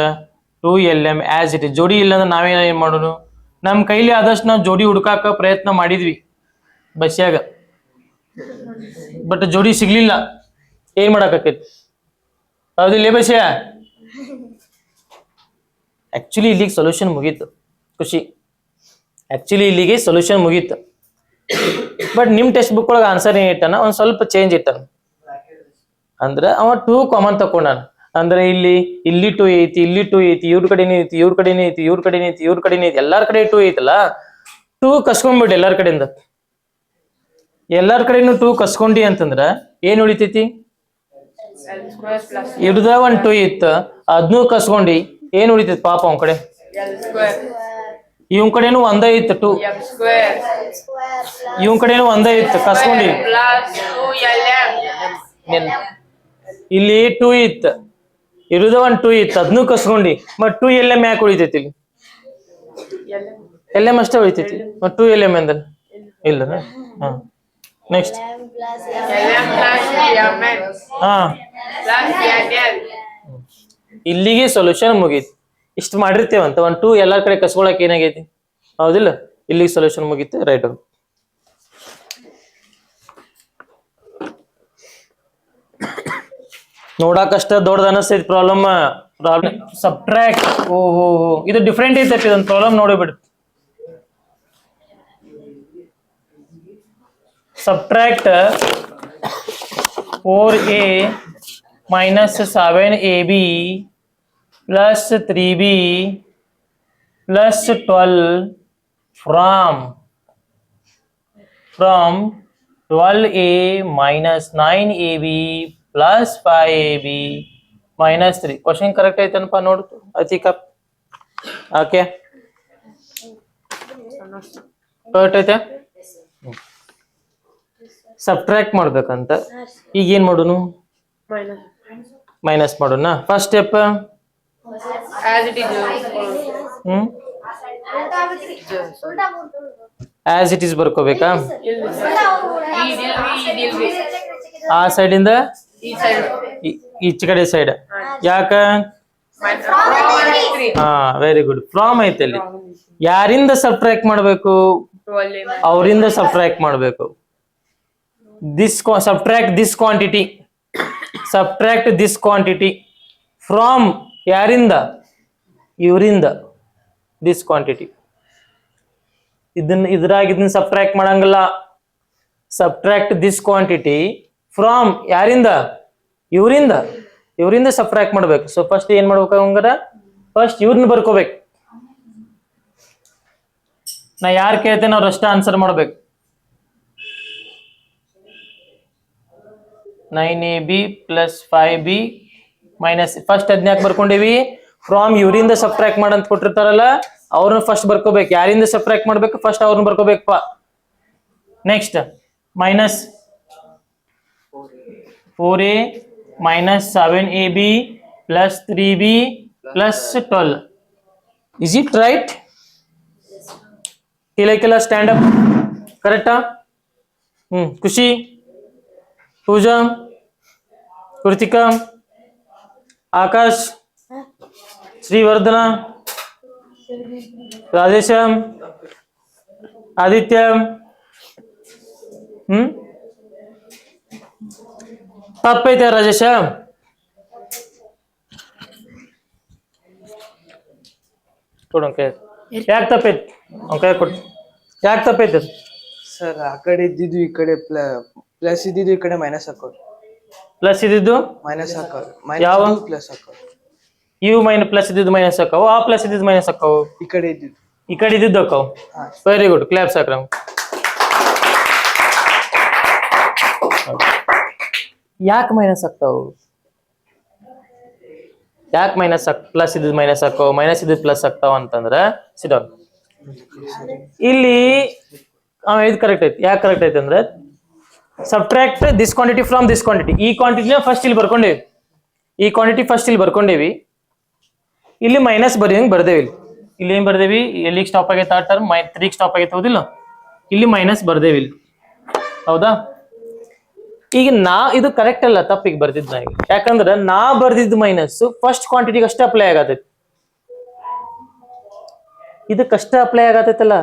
[SPEAKER 1] 2lm ಆಸ್ ಇಟ್ ಇಸ್. ಜೋಡಿ ಇಲ್ಲ ಅಂದ್ರೆ ನಾವೇನ್ ಮಾಡೋಣ, ನಮ್ ಕೈಲಿ ಆದಷ್ಟು ನಾವು ಜೋಡಿ ಹುಡುಕಾಕ ಪ್ರಯತ್ನ ಮಾಡಿದ್ವಿ ಬಸ್ಯಾಗ, ಬಟ್ ಜೋಡಿ ಸಿಗ್ಲಿಲ್ಲ. ಏನ್ ಮಾಡಾಕೈತಿ, ಹೌದಿಲ್ಲ ಬಸ್ಯ. ಆಕ್ಚುಲಿ ಇಲ್ಲಿಗೆ ಸೊಲ್ಯೂಷನ್ ಮುಗೀತು, ಖುಷಿ. ಆಕ್ಚುಲಿ ಇಲ್ಲಿಗೆ ಸೊಲ್ಯೂಷನ್ ಮುಗೀತು. ಬಟ್ ನಿಮ್ ಟೆಕ್ಸ್ಟ್ ಬುಕ್ ಒಳಗೆ ಆನ್ಸರ್ ಏನ್ ಇಟ್ಟಾನ, ಒಂದ್ ಸ್ವಲ್ಪ ಚೇಂಜ್ ಇಟ್ಟಾನ. ಅಂದ್ರೆ ಅವ 2 ಕಾಮನ್ ತಕೊಂಡಾನ. ಅಂದ್ರೆ ಇಲ್ಲಿ 2 ಐತಿ, ಇಲ್ಲಿ 2 ಐತಿ, ಇವ್ರ ಕಡೆನೇ ಐತಿ, ಇವ್ರ ಕಡೆನೇ ಐತಿ, ಇವ್ರ ಕಡೆನೇ ಐತಿ, ಇವ್ರ ಕಡೆನೇ ಐತಿ, ಎಲ್ಲಾರ ಕಡೆ 2 ಐತಲ್ಲ. 2 ಕಸ್ಕೊಂಡ್ಬಿಡಿ ಎಲ್ಲಾರ ಕಡೆಯಿಂದ. ಎಲ್ಲಾರ ಕಡೆನು 2 ಕಸ್ಕೊಂಡಿ ಅಂತಂದ್ರ ಏನ್ ಉಳಿತೈತಿ, ಇವ್ರದ ಒಂದ್ 2 ಇತ್ತ, ಅದ್ನೂ ಕಸ್ಕೊಂಡಿ ಏನ್ ಉಳಿತೈತಿ ಪಾಪ ಅವನ್ ಕಡೆ. ಇವನ್ ಕಡೆನು ಒಂದ ಇತ್ತು 2, ಇವನ್ ಕಡೆನು ಒಂದ ಇತ್ತು ಕಸ್ಕೊಂಡಿ. ಇಲ್ಲಿ 2 ಇತ್ತು, ಇರುದ ಒಂದ್ 2 ಇತ್ತು, ಅದ್ನೂ ಕಸ್ಕೊಂಡಿ. ಮತ್ 2lm ಯಾಕೆ ಉಳಿತೈತಿ, ಇಲ್ಲಿ LM ಅಷ್ಟೇ ಉಳಿತೈತಿ. ಮತ್ 2lm ಅಂದ್ರ ಇಲ್ಲ. ನೆಕ್ಸ್ಟ್ ಇಲ್ಲಿಗೆ ಸೊಲ್ಯೂಷನ್ ಮುಗೀತು. ಇಷ್ಟು ಮಾಡಿರ್ತೇವಂತ, 1 2 ಎಲ್ಲಾರ ಕಡೆ ಕಸ್ಕೊಳಕ್ ಏನಾಗೈತಿ, ಹೌದಿಲ್ಲ. ಇಲ್ಲಿಗೆ ಸೊಲ್ಯೂಷನ್ ಮುಗೀತು. ರೈಟ್. ನೋಡಾಕಷ್ಟ ದೊಡ್ಡದ ಅನಸ್ತೈತಿ ಪ್ರಾಬ್ಲಮ್. ಸಬ್ಟ್ರಾಕ್ಟ್. ಓಹೋ, ಇದು ಡಿಫ್ರೆಂಟ್ ಐತೈತಿ ಇದೊಂದು ಪ್ರಾಬ್ಲಮ್ ನೋಡಿಬಿಡ್ರಿ. Subtract 4a minus 7ab plus 3b plus 12 from 12a minus 9ab plus 5ab minus 3. Question correct ಐತನಪ್ಪ ನೋಡು ಅತಿಕ. ಓಕೆ, ಕರೆಕ್ಟ್ ಐತೆ. ಸಬ್ಟ್ರಾಕ್ಟ್ ಮಾಡ್ಬೇಕಂತ. ಈಗ ಏನ್ ಮಾಡೋನು? ಮೈನಸ್ ಮಾಡೋಣ. First step
[SPEAKER 2] as it is.
[SPEAKER 1] As it is ಬರ್ಕೋಬೇಕಾ?
[SPEAKER 2] Idil.
[SPEAKER 1] ಆ ಸೈಡ್ ಇಂದ
[SPEAKER 2] ಈ side.
[SPEAKER 1] ಈಚೆ ಕಡೆ ಸೈಡ್. ಯಾಕ?
[SPEAKER 2] -3.
[SPEAKER 1] ಹಾ, ವೆರಿ ಗುಡ್. ಫ್ರಾಮ್ ಐತೆ ಅಲ್ಲಿ. ಯಾರಿಂದ ಸಬ್ಟ್ರಾಕ್ಟ್ ಮಾಡ್ಬೇಕು?
[SPEAKER 2] 12a.
[SPEAKER 1] ಅವರಿಂದ ಸಬ್ಟ್ರಾಕ್ಟ್ ಮಾಡ್ಬೇಕು. Subtract this quantity. Subtract this quantity from ಯಾರಿಂದ? ಇವರಿಂದ. This quantity. ಇದನ್ನ ಸಬ್ಟ್ರಾಕ್ಟ್ ಮಾಡಂಗಿಲ್ಲ. ಸಬ್ಟ್ರಾಕ್ಟ್ ದಿಸ್ ಕ್ವಾಂಟಿಟಿ ಫ್ರಾಮ್ ಯಾರಿಂದ? ಇವರಿಂದ ಸಬ್ಟ್ರಾಕ್ಟ್ ಮಾಡ್ಬೇಕು. ಸೊ ಫಸ್ಟ್ ಏನ್ ಮಾಡ್ಬೇಕು ಹಂಗಾರ? ಫಸ್ಟ್ ಇವ್ರನ್ನ ಬರ್ಕೋಬೇಕು. ನಾ ಯಾರು ಕೇಳ್ತೇನೆ ಅವ್ರು ಅಷ್ಟ ಆನ್ಸರ್ ಮಾಡ್ಬೇಕು. 9ab plus 5b minus first 14 ಬರ್ಕೊಂಡಿವಿ. ಫ್ರಾಮ್ ಇವರಿಂದ ಸಬ್ಟ್ರಾಕ್ಟ್ ಮಾಡಂತ ಕೊಟ್ಟಿರ್ತಾರಲ್ಲ ಅವ್ರನ್ನ ಫಸ್ಟ್ ಬರ್ಕೋಬೇಕು. ಯಾರಿಂದ ಸಬ್ಟ್ರಾಕ್ಟ್ ಮಾಡ್ಬೇಕು? ಫಸ್ಟ್ ಅವ್ರನ್ನ ಬರ್ಕೋಬೇಕಪ್ಪ. Next minus 4a minus 7ab plus 3b plus 12. Is it right? ಕೆಲ ಸ್ಟ್ಯಾಂಡ್ ಅಪ್. ಕರೆಕ್ಟಾ? ಖುಷಿ, ಪೂಜಾ, ಕೃತಿಕಾ, ಆಕಾಶ್, ಶ್ರೀವರ್ಧನ, ರಾಜೇಶ, ಆದಿತ್ಯ. ತಪ್ಪೈತೆ ರಾಜೇಶ? ಕೊಡು ಅಂಕ. ಯಾಕೆ ತಪ್ಪೈತಿ? ಅಂಕ ಕೊಡು. ಯಾಕೆ ತಪ್ಪೈತೆ?
[SPEAKER 3] ಸರ್ ಆ ಕಡೆ ಇದ್ದಿದ್ದು ಈ ಕಡೆ ಪ್ಲಸ್ ಇದ್ದಿದ್ದು ಈ ಕಡೆ ಮೈನಸ್ ಹಾಕೋದು.
[SPEAKER 1] ಪ್ಲಸ್ ಇದ್ದಿದ್ದು
[SPEAKER 3] ಮೈನಸ್ ಹಾಕೋದು.
[SPEAKER 1] ಯಾವ?
[SPEAKER 3] ಪ್ಲಸ್ ಹಾಕೋದು.
[SPEAKER 1] ಇವು ಪ್ಲಸ್ ಇದ್ದಿದ್ದು ಮೈನಸ್ ಹಾಕವು, ಆ ಪ್ಲಸ್ ಇದ್ದಿದ್ದು ಮೈನಸ್ ಹಾಕವು,
[SPEAKER 3] ಈ ಕಡೆ ಇದ್ದಿದ್ದು
[SPEAKER 1] ಈ ಕಡೆ ಇದ್ದಿದ್ದು ಹಾಕವು. ವೆರಿ ಗುಡ್, ಕ್ಲಾಪ್ಸ್ ಹಾಕ್ರ. ಯಾಕೆ ಮೈನಸ್ ಆಗ್ತಾವು? ಯಾಕೆ ಮೈನಸ್ ಪ್ಲಸ್ ಇದ್ದಿದ್ದು ಮೈನಸ್ ಹಾಕವು, ಮೈನಸ್ ಇದ್ದಿದ್ದು ಪ್ಲಸ್ ಆಗ್ತಾವ ಅಂತಂದ್ರ ಸಿಡೌನ್. ಇಲ್ಲಿ ಇದು ಕರೆಕ್ಟ್ ಐತಿ. ಯಾಕೆ ಕರೆಕ್ಟ್ ಐತಿ ಅಂದ್ರೆ subtract this quantity from this quantity. ಈ ಕ್ವಾಂಟಿಟಿನ ಫಸ್ಟ್ ಇಲ್ಲಿ ಬರ್ಕೊಂಡೇವಿ. ಈ ಕ್ವಾಂಟಿಟಿ ಫಸ್ಟ್ ಇಲ್ಲಿ ಬರ್ಕೊಂಡೇವಿ. ಇಲ್ಲಿ ಮೈನಸ್ ಬರೆಯಂಗೆ ಬರ್ದೇವಿ. ಇಲ್ಲಿ ಏನ್ ಬರ್ದೇವಿ? ಎಲ್ಲಿಗೆ ಸ್ಟಾಪ್ ಆಗೈತೆ ಆ ಟರ್ಮ್? 3 ಸ್ಟಾಪ್ ಆಗೈತೆ, ಹೌದಿಲ್ಲ? ಇಲ್ಲಿ ಮೈನಸ್ ಬರ್ದೇವಿ ಇಲ್ಲಿ, ಹೌದಾ? ಈಗ ಇದು ಕರೆಕ್ಟ್ ಅಲ್ಲ, ತಪ್ಪಿಗೆ ಬರ್ದಿದ್ ನಾ ಈಗ. ಯಾಕಂದ್ರೆ ನಾ ಬರ್ದಿದ್ದು ಮೈನಸ್ ಫಸ್ಟ್ ಕ್ವಾಂಟಿಟಿಗೆ ಅಷ್ಟೇ ಅಪ್ಲೈ ಆಗತೈತಿ. ಇದಕ್ಕಷ್ಟ ಅಪ್ಲೈ ಆಗತೈತಲ್ಲ,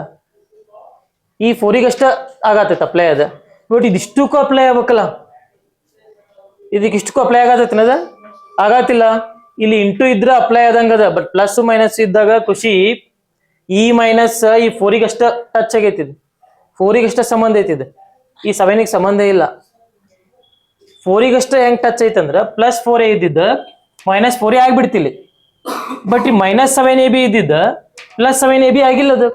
[SPEAKER 1] ಈ 4ಗೆ ಅಷ್ಟ ಆಗತೈತಿ ಅಪ್ಲೈ ಅದ. ಬಟ್ ಇದಿಷ್ಟಕ್ಕೂ ಅಪ್ಲೈ ಆಗ್ಬೇಕಲ್ಲ, ಇದಕ್ಕೆ ಇಷ್ಟಕ್ಕೂ ಅಪ್ಲೈ ಆಗತೈತಿ ಅದ? ಆಗತ್ತಿಲ್ಲ. ಇಲ್ಲಿ ಇಂಟು ಇದ್ರ ಅಪ್ಲೈ ಆದಂಗದ. ಬಟ್ ಪ್ಲಸ್ ಮೈನಸ್ ಇದ್ದಾಗ ಖುಷಿ ಈ ಮೈನಸ್ ಈ 4ಗೆ ಅಷ್ಟ ಟಚ್ ಆಗೈತಿದ್, 4ಗೆ ಅಷ್ಟ ಸಂಬಂಧ ಐತಿದ್, ಈ 7ಗೆ ಸಂಬಂಧ ಇಲ್ಲ. 4ಗೆ ಅಷ್ಟ ಹೆಂಗ್ ಟಚ್ ಐತಂದ್ರ ಪ್ಲಸ್ 4a ಇದ್ದಿದ್ದ ಮೈನಸ್ 4a ಆಗ್ಬಿಡ್ತಿಲ್ಲಿ. ಬಟ್ ಈ ಮೈನಸ್ 7ab ಇದ್ದಿದ್ದ ಪ್ಲಸ್ 7ab ಆಗಿಲ್ಲ. ಅದು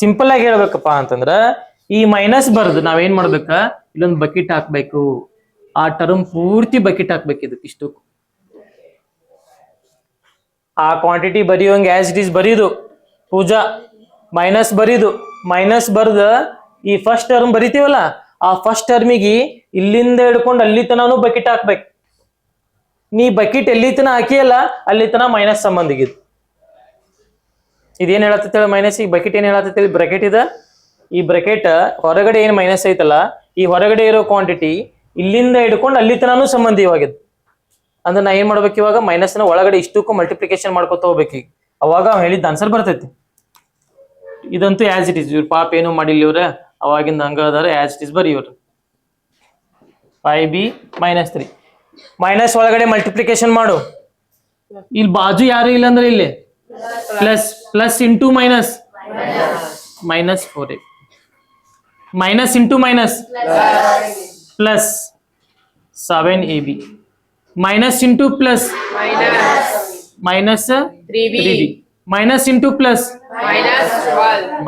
[SPEAKER 1] ಸಿಂಪಲ್ ಆಗಿ ಹೇಳ್ಬೇಕಪ್ಪ ಅಂತಂದ್ರ ಈ ಮೈನಸ್ ಬರ್ದು ನಾವೇನ್ ಮಾಡ್ಬೇಕ? ಇಲ್ಲೊಂದು ಬಕೆಟ್ ಹಾಕ್ಬೇಕು. ಆ ಟರ್ಮ್ ಪೂರ್ತಿ ಬಕೆಟ್ ಹಾಕ್ಬೇಕು. ಇದಕ್ಕೆ ಇಷ್ಟು ಆ ಕ್ವಾಂಟಿಟಿ ಬರೆಯೋಂಗೆ ಆಸ್ ಇಟ್ ಈಸ್ ಬರೀದು. ಪೂಜಾ ಮೈನಸ್ ಬರೀದು. ಮೈನಸ್ ಬರ್ದ ಈ ಫಸ್ಟ್ ಟರ್ಮ್ ಬರಿತೀವಲ್ಲ, ಆ ಫಸ್ಟ್ ಟರ್ಮಿಗೆ ಇಲ್ಲಿಂದ ಹಿಡ್ಕೊಂಡು ಅಲ್ಲಿ ತನೂ ಬಕೆಟ್ ಹಾಕ್ಬೇಕು. ನೀ ಬಕೆಟ್ ಎಲ್ಲಿ ತನ ಹಾಕಿಯಲ್ಲ ಅಲ್ಲಿ ತನ ಮೈನಸ್ ಸಂಬಂಧಿಗಿದ್. ಇದೇನ್ ಹೇಳತ್ತೇಳಿ ಮೈನಸ್? ಈ ಬಕೆಟ್ ಏನ್ ಹೇಳತ್ತೇಳಿ? ಬ್ರಾಕೆಟ್ ಇದ. ಈ ಬ್ರಾಕೆಟ್ ಹೊರಗಡೆ ಏನ್ ಮೈನಸ್ ಐತಲ್ಲ, ಈ ಹೊರಗಡೆ ಇರೋ ಕ್ವಾಂಟಿಟಿ ಇಲ್ಲಿಂದ ಹಿಡ್ಕೊಂಡು ಅಲ್ಲಿ ತನೂ ಸಂಬಂಧಿವಾಗಿದೆ. ಅಂದ್ರೆ ನಾ ಏನ್ ಮಾಡ್ಬೇಕು ಇವಾಗ? ಮೈನಸ್ ನ ಒಳಗಡೆ ಇಷ್ಟಕ್ಕೂ ಮಲ್ಟಿಪ್ಲಿಕೇಶನ್ ಮಾಡ್ಕೊತ ಹೋಗ್ಬೇಕು. ಈಗ ಅವಾಗ ಹೇಳಿದ ಆನ್ಸರ್ ಬರ್ತೈತಿ. ಇದಂತೂ ಆಸ್ ಇಟ್ ಈಸ್. ಇವ್ರ ಪಾಪ ಏನು ಮಾಡಿಲ್ಲ ಇವ್ರ, ಅವಾಗಿಂದ ಹಂಗ ಅದಾರ. ಆಸ್ ಇಟ್ ಈಸ್ ಬರೀ ಇವ್ರು. 5b ಮೈನಸ್ 3 ಮೈನಸ್ ಒಳಗಡೆ ಮಲ್ಟಿಪ್ಲಿಕೇಶನ್ ಮಾಡು. ಇಲ್ಲಿ ಬಾಜು ಯಾರು ಇಲ್ಲ ಅಂದ್ರೆ ಇಲ್ಲಿ plus plus into minus minus 4a minus into minus plus 7ab minus into plus minus
[SPEAKER 2] 3b
[SPEAKER 1] minus into plus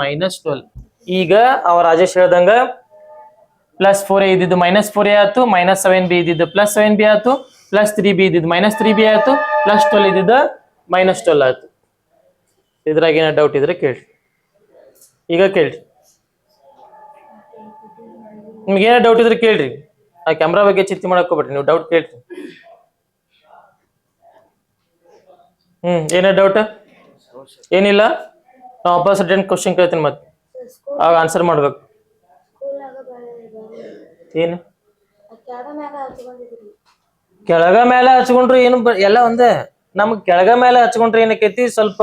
[SPEAKER 2] minus 12
[SPEAKER 1] ಈಗ ಅವ ರಾಜೇಶ್ ಹೇಳ್ದಂಗ ಪ್ಲಸ್ 4a ಇದ್ದಿದ್ದು ಮೈನಸ್ 4a ಆಯ್ತು, ಮೈನಸ್ 7b ಇದ್ದಿದ್ದು ಪ್ಲಸ್ 7b ಆಯ್ತು, ಪ್ಲಸ್ 3b ಇದ್ದಿದ್ದು ಮೈನಸ್ 3b ಆಯ್ತು, plus 12 ಇದ್ದಿದ್ದು ಮೈನಸ್ 12 ಆಯ್ತು. ಇದ್ರಾಗ ಏನೋ ಡೌಟ್ ಇದ್ರೆ ಕೇಳ್ರಿ, ಈಗ ಕೇಳ್ರಿ. ನಿಮ್ಗೆ ಏನೋ ಡೌಟ್ ಇದ್ರೆ ಕೇಳ್ರಿ. ಆ ಕ್ಯಾಮ್ರಾ ಬಗ್ಗೆ ಚಿಂತೆ ಮಾಡಕ್ ಹೋಗ್ಬೇಡ್ರಿ, ನೀವು ಡೌಟ್ ಕೇಳ್ರಿ. ಏನೋ ಡೌಟ್? ಏನಿಲ್ಲ, ನಾ ವಾಪಸ್ ರಿಟರ್ನ್ ಕ್ವಶನ್ ಕೇಳ್ತೀನಿ, ಮತ್ತೆ ಆಗ ಆನ್ಸರ್ ಮಾಡ್ಬೇಕು. ಏನು ಕೆಳಗ ಮೇಲೆ ಹಚ್ಕೊಂಡ್ರೆ ಏನು ಎಲ್ಲ ಒಂದೇ. ನಮ್ಗೆ ಕೆಳಗ ಮೇಲೆ ಹಚ್ಕೊಂಡ್ರೆ ಏನಕ್ಕೈತಿ, ಸ್ವಲ್ಪ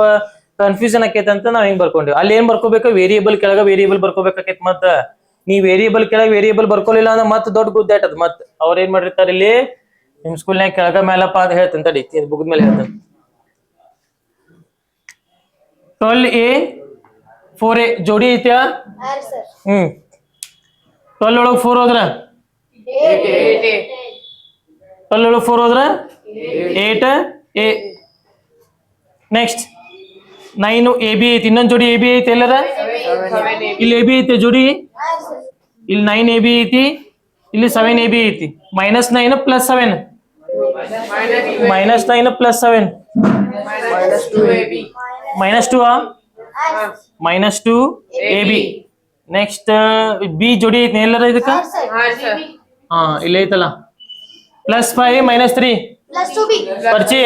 [SPEAKER 1] ಕನ್ಫ್ಯೂಷನ್ ಆಕೈತಿ ಅಂತ ನಾವ್ ಹಿಂಗ್ ಬರ್ಕೊಂಡಿವಿ. ಅಲ್ಲಿ ಏನ್ ಬರ್ಕೋಬೇಕು, ವೇರಿಯೇಬಲ್ ಕೆಳಗ ವೇರಿಯೇಬಲ್ ಬರ್ಕೋಬೇಕಾಕೈತಿ. ಮತ್ತ ನೀ ವೇರಿಯೇಬಲ್ ಕೆಳಗ ವೇರಿಯೇಬಲ್ ಬರ್ಕೊಲಿಲ್ಲ ಅಂದ್ರೆ ಮತ್ತೆ ದೊಡ್ಡ ಗುದ್ದಾಟದ. ಮತ್ ಅವ್ರ ಏನ್ ಮಾಡಿರ್ತಾರ ಇಲ್ಲಿ ನಿಮ್ ಸ್ಕೂಲ್ನಾಗ ಕೆಳಗ ಮೇಲಪ್ಪ ಅಂತ ಹೇಳ್ತೇನೆ ತಡಿ, ಬುಗದ ಮೇಲೆ ಹೇಳ್ತೇನೆ. 12a 4a ಜೋಡಿ ಐತ್ಯಾ? 12 ಒಳಗ್ 4 ಹೋದ್ರ 12 ಒಳಗ್ 4 ಹೋದ್ರ 8a. ನೆಕ್ಸ್ಟ್ 9ab ಐತಿ, ಇನ್ನೊಂದ್ ಜೋಡಿ ab ಐತಿ ಎಲ್ಲರ? ಇಲ್ಲಿ ab ಐತಿ ಜೋಡಿ, ಇಲ್ಲಿ 9ab ಐತಿ, ಇಲ್ಲಿ 7ab ಐತಿ. Minus 9 plus 7 minus 9 plus 7 minus 2 minus 2ab. Next B ಜೋಡಿ ಐತಿ ಎಲ್ಲರ ಇದಕ್ಕ? ಹಾ ಇಲ್ಲಿ ಐತಲ್ಲ, ಪ್ಲಸ್ 5 ಮೈನಸ್ 3 ಪರಿಚಯ,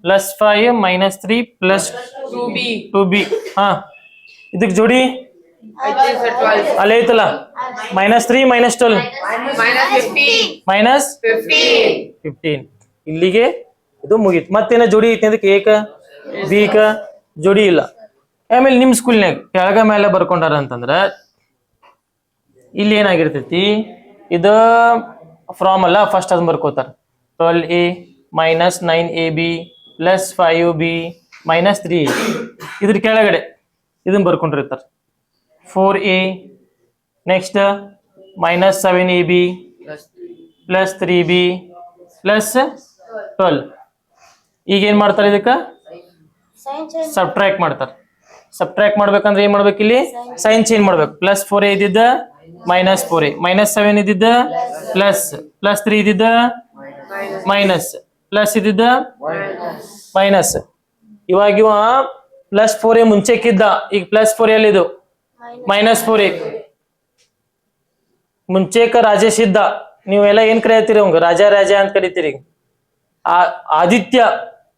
[SPEAKER 1] ಪ್ಲಸ್ 5 ಮೈನಸ್ 3 ಪ್ಲಸ್ 2b. ಹಾ ಇದಕ್ ಜೋಡಿ ಅಲ್ಲಿ ಐತಲ್ಲ, ಮೈನಸ್ 3 ಮೈನಸ್ 12 ಮೈನಸ್ 15. ಇಲ್ಲಿಗೆ ಇದು ಮುಗೀತು. ಮತ್ತೇನ ಜೋಡಿ ಐತಿ ಅದಕ್ಕೆ? ಏಕ ಬೀಕ ಜೋಡಿ ಇಲ್ಲ. ಆಮೇಲೆ ನಿಮ್ ಸ್ಕೂಲ್ನಾಗ ಕೆಳಗ ಮೇಲೆ ಬರ್ಕೊಂಡಾರ ಅಂತಂದ್ರ ಇಲ್ಲಿ ಏನಾಗಿರ್ತೈತಿ, ಇದು ಫ್ರಾಮ್ ಅಲ್ಲ, ಫಸ್ಟ್ ಅದನ್ನ ಬರ್ಕೋತಾರ. 12a minus 9ab plus 5b minus 3. ಇದ್ರ ಕೆಳಗಡೆ ಇದನ್ನ ಬರ್ಕೊಂಡಿರ್ತಾರ 4a, next minus 7ab plus 3b plus 12. ಈಗ ಏನ್ ಮಾಡ್ತಾರೆ, ಇದಕ್ಕ ಸಬ್ಟ್ರಾಕ್ಟ್ ಮಾಡ್ತಾರೆ. ಸಬ್ಟ್ರಾಕ್ಟ್ ಮಾಡ್ಬೇಕಂದ್ರೆ ಏನ್ ಮಾಡ್ಬೇಕು, ಇಲ್ಲಿ ಸೈನ್ ಚೇಂಜ್ ಮಾಡ್ಬೇಕು. ಪ್ಲಸ್ 4a ಇದ್ದಿದ್ದ ಮೈನಸ್ 4a, ಮೈನಸ್ 7 ಇದ್ದಿದ್ದ ಪ್ಲಸ್, ಪ್ಲಸ್ 3 ಇದ್ದಿದ್ದ ಮೈನಸ್, ಪ್ಲಸ್ ಇದ್ದಿದ್ದ ಮೈನಸ್. ಇವಾಗ ಇವ ಪ್ಲಸ್ 4a ಮುಂಚೆಕ್ಕಿದ್ದ, ಈಗ ಪ್ಲಸ್ 4a ಅಲ್ಲಿ ಇದು ಮೈನಸ್ 4a. ಮುಂಚೆಕ ರಾಜೇಶ್ ಇದ್ದ, ನೀವೆಲ್ಲ ಏನ್ ಕರಿತೀರಿ ಅವಂಗ? ರಾಜ ರಾಜ ಅಂತ ಕರಿತೀರಿ. ಆದಿತ್ಯ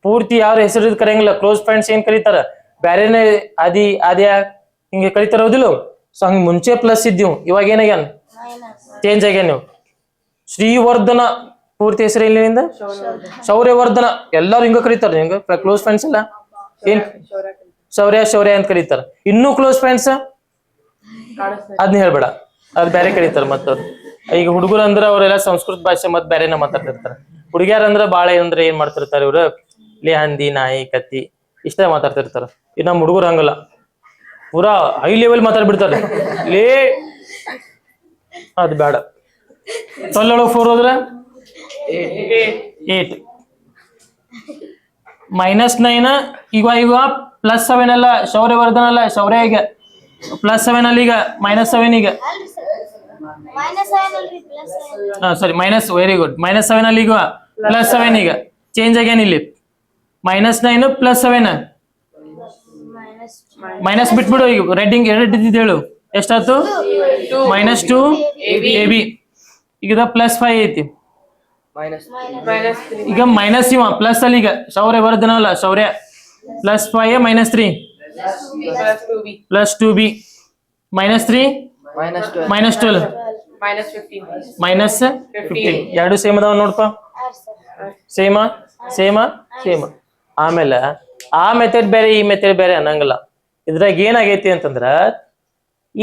[SPEAKER 1] ಪೂರ್ತಿ ಯಾರು ಹೆಸರು ಕರೆಯಂಗಿಲ್ಲ, ಕ್ಲೋಸ್ ಫ್ರೆಂಡ್ಸ್ ಏನ್ ಕರೀತಾರ, ಬ್ಯಾರೇನೆ ಆದಿ ಆದ್ಯ ಹಿಂಗೆ ಕರಿತಾರ, ಹೌದಿಲ್ಲ? ಸೊ ಹಂಗ ಮುಂಚೆ ಪ್ಲಸ್ ಇದ್ದೀವ್, ಇವಾಗ ಏನಾಗ್ಯಾನ ಚೇಂಜ್ ಆಗ್ಯಾನ. ನೀವು ಶ್ರೀವರ್ಧನ ಪೂರ್ತಿ ಹೆಸರು ಇಲ್ಲಿಂದ ಶೌರ್ಯವರ್ಧನ, ಎಲ್ಲಾರು ಹಿಂಗ ಕರೀತಾರ. ಹಿಂಗ ಕ್ಲೋಸ್ ಫ್ರೆಂಡ್ಸ್ ಎಲ್ಲ ಏನ್ ಶೌರ್ಯ ಶೌರ್ಯ ಅಂತ ಕರೀತಾರ. ಇನ್ನೂ ಕ್ಲೋಸ್ ಫ್ರೆಂಡ್ಸ್ ಅದನ್ನ ಹೇಳ್ಬೇಡ, ಅದ್ ಬೇರೆ ಕರೀತಾರ. ಮತ್ತವ್ರು ಈಗ ಹುಡುಗರು ಅಂದ್ರ ಅವರೆಲ್ಲ ಸಂಸ್ಕೃತ ಭಾಷೆ ಮತ್ ಬೇರೆನ ಮಾತಾಡ್ತಿರ್ತಾರ. ಹುಡುಗ್ಯಾರ ಅಂದ್ರ ಬಾಳ ಅಂದ್ರೆ ಏನ್ ಮಾಡ್ತಿರ್ತಾರ ಇವ್ರು, ಲೇ ಹಂದಿ ನಾಯಿ ಕತ್ತಿ ಇಷ್ಟ ಮಾತಾಡ್ತಿರ್ತಾರ. ಇದು ನಮ್ಮ ಹುಡುಗರು ಹಂಗಲ್ಲ, ಪೂರಾ ಹೈ ಲೆವೆಲ್ ಮಾತಾಡ್ಬಿಡ್ತಾರೆ. ಲೇ ಅದ್ ಬೇಡ. 12 ಒಳಗೆ 4 ಹೋದ್ರ 8 ಮೈನಸ್ 9. ಈಗ ಪ್ಲಸ್ 7 ಅಲ್ಲ, ಶೌರ್ಯವರ್ಧನ ಅಲ್ಲ, ಶೌರ್ಯ. ಈಗ ಪ್ಲಸ್ 7 ಅಲ್ಲಿ, ಈಗ ಮೈನಸ್ 7. ಈಗ sorry minus, very good. Minus 7 ಅಲ್ಲಿ ಈಗ ಪ್ಲಸ್ 7. ಈಗ ಚೇಂಜ್ ಆಗ್ಯಾನ ಇಲ್ಲಿ, ಮೈನಸ್ 9 ಪ್ಲಸ್ 7 ಮೈನಸ್ ಬಿಟ್ಬಿಡು. ಈಗ ರೆಡ್ಡಿಂಗ್ ಎರಡು ಇದ್ದಿದ್ದು ಹೇಳು, ಎಷ್ಟಾಯ್ತು? Minus 2ab. ಈಗ ಪ್ಲಸ್ 5 ಐತಿ, ಈಗ ಮೈನಸ್ ಇವ ಪ್ಲಸ್ ಅಲ್ಲಿ. ಈಗ ಶೌರ್ಯವರ್ಧನ ಅಲ್ಲ, ಶೌರ್ಯ. Plus 5 minus 3 plus 2b minus 3 minus 12 minus 15. ಎರಡು ಸೇಮ್ ಅದಾವ ನೋಡ್ಪ, ಸೇಮ ಸೇಮ ಸೇಮ. ಆಮೇಲೆ ಆ ಮೆಥಡ್ ಬೇರೆ ಈ ಮೆಥಡ್ ಬೇರೆ ಅನ್ನಂಗಿಲ್ಲ. ಇದ್ರಾಗ ಏನಾಗೈತಿ ಅಂತಂದ್ರ,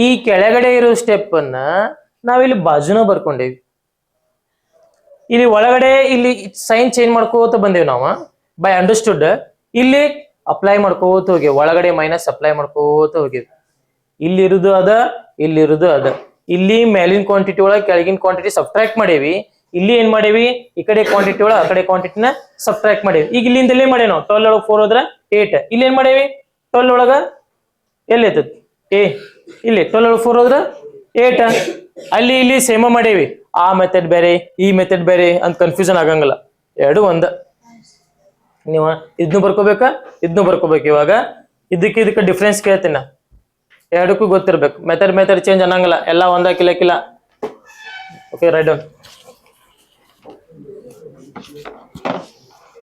[SPEAKER 1] ಈ ಕೆಳಗಡೆ ಇರೋ ಸ್ಟೆಪ್ ಅನ್ನ ನಾವಿಲ್ಲಿ ಬಾಜುನ ಬರ್ಕೊಂಡೇವಿ. ಇಲ್ಲಿ ಒಳಗಡೆ ಇಲ್ಲಿ ಸೈನ್ ಚೇಂಜ್ ಮಾಡ್ಕೋತ ಬಂದೇವಿ ನಾವು ಬೈ ಅಂಡರ್ಸ್ಟುಡ್. ಇಲ್ಲಿ ಅಪ್ಲೈ ಮಾಡ್ಕೋತ ಹೋಗ್ಯವಿ, ಒಳಗಡೆ ಮೈನಸ್ ಅಪ್ಲೈ ಮಾಡ್ಕೋತ ಹೋಗ್ಯವಿ. ಇಲ್ಲಿ ಇರುದು ಅದ, ಇಲ್ಲಿ ಇರುದು ಅದ. ಇಲ್ಲಿ ಮೇಲಿನ ಕ್ವಾಂಟಿಟಿ ಒಳಗೆ ಕೆಳಗಿನ ಕ್ವಾಂಟಿಟಿ ಸಬ್ಟ್ರಾಕ್ಟ್ ಮಾಡೇವಿ. ಇಲ್ಲಿ ಏನ್ ಮಾಡೇವಿ, ಈ ಕಡೆ ಕ್ವಾಂಟಿಟಿ ಒಳಗೆ ಆ ಕಡೆ ಕ್ವಾಂಟಿಟಿನ ಸಬ್ಟ್ರಾಕ್ಟ್ ಮಾಡೇವಿ. ಈಗ ಇಲ್ಲಿಂದ ಇಲ್ಲೇ ಮಾಡೇವಿ ನಾವು 12 ಒಳಗೆ 4 ಹೋದ್ರ 8. ಇಲ್ಲಿ ಏನ್ ಮಾಡೇವಿ 12 ಒಳಗ ಎಲ್ಲಿ ಐತದ ಎ, ಇಲ್ಲಿ 12 ಒಳಗೆ 4 ಹೋದ್ರ 8. ಅಲ್ಲಿ ಇಲ್ಲಿ ಸೇಮ ಮಾಡೇವಿ. ಆ ಮೆಥಡ್ ಬೇರೆ ಈ ಮೆಥಡ್ ಬೇರೆ ಅಂತ ಕನ್ಫ್ಯೂಷನ್ ಆಗಂಗಿಲ್ಲ, ಎರಡು ಒಂದ. ನೀವು ಇದನ್ನು ಬರ್ಕೋಬೇಕಾ, ಇದನ್ನು ಬರ್ಕೋಬೇಕು. ಇವಾಗ ಇದಕ್ಕೆ ಡಿಫ್ರೆನ್ಸ್ ಕೇಳ್ತೀನಿ ನಾ, ಎರಡಕ್ಕೂ ಗೊತ್ತಿರ್ಬೇಕು. ಮೆಥಡ್ ಚೇಂಜ್ ಅನ್ನಂಗಿಲ್ಲ, ಎಲ್ಲ ಒಂದ ಕಿಲ. Okay, right down.